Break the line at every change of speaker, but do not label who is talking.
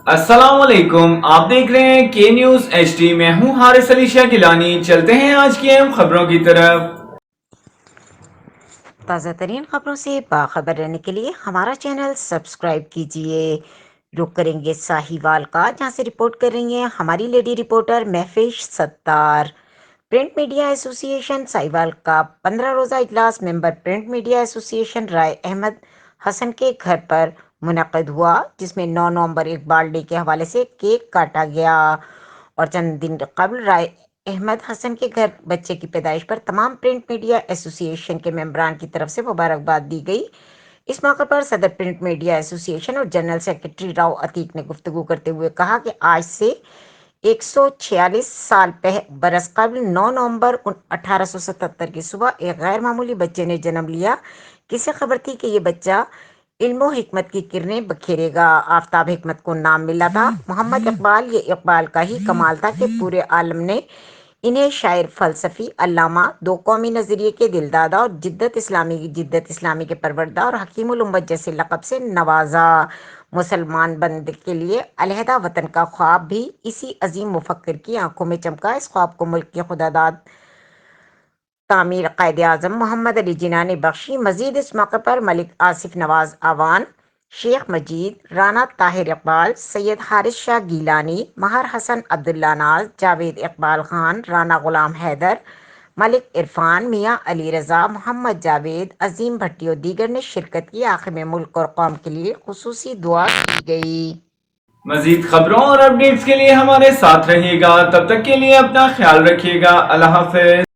السلام علیکم، آپ دیکھ رہے ہیں کے نیوز ایچ ڈی۔ میں ہوں حارث علی شاہ گیلانی۔ چلتے ہیں آج کی اہم خبروں کی طرف۔
تازہ ترین خبروں سے باخبر رہنے کے لیے ہمارا چینل سبسکرائب کیجیے۔ رخ کریں گے ساہیوال کا، جہاں سے رپورٹ کر رہی ہیں ہماری لیڈی رپورٹر محفش ستار۔ پرنٹ میڈیا ایسوسی ایشن ساہیوال کا 15 روزہ اجلاس ممبر پرنٹ میڈیا ایسوسی ایشن رائے احمد حسن کے گھر پر منعقد ہوا، جس میں 9 نومبر اقبال ڈے کے حوالے سے کیک کاٹا گیا اور چند دن قبل رائے احمد حسن کے گھر بچے کی پیدائش پر تمام پرنٹ میڈیا ایسوسی ایشن کے ممبران کی طرف سے مبارکباد دی گئی۔ اس موقع پر صدر پرنٹ میڈیا ایسوسی ایشن اور جنرل سیکرٹری راؤ عتیق نے گفتگو کرتے ہوئے کہا کہ آج سے 146 سال برس قبل 9 نومبر 1877 کی صبح ایک غیر معمولی بچے نے جنم لیا۔ کسے خبر تھی کہ یہ بچہ علم و حکمت کی کرنیں بکھیرے گا؟ آفتاب حکمت کو نام ملا تھا محمد اقبال۔ یہ اقبال کا ہی کمال تھا کہ پورے عالم نے انہیں شاعر، فلسفی، علامہ، دو قومی نظریے کے دلدادہ اور جدت اسلامی کے پروردہ اور حکیم الامت جیسے لقب سے نوازا۔ مسلمان بندے کے لیے علیحدہ وطن کا خواب بھی اسی عظیم مفکر کی آنکھوں میں چمکا۔ اس خواب کو ملک کی خداداد تعمیر قائد اعظم محمد علی جناح نے بخشی۔ مزید اس موقع پر ملک آصف نواز اعوان، شیخ مجید، رانا طاہر اقبال، سید حارث شاہ گیلانی، مہر حسن عبداللہ ناز، جاوید اقبال خان، رانا غلام حیدر، ملک عرفان، میاں علی رضا، محمد جاوید، عظیم بھٹی اور دیگر نے شرکت کی۔ آخر میں ملک اور قوم کے لیے خصوصی دعا کی گئی۔
مزید خبروں اور اپڈیٹس کے لیے ہمارے ساتھ رہیے گا۔ تب تک کے لیے اپنا خیال رکھیے گا۔ اللہ حافظ۔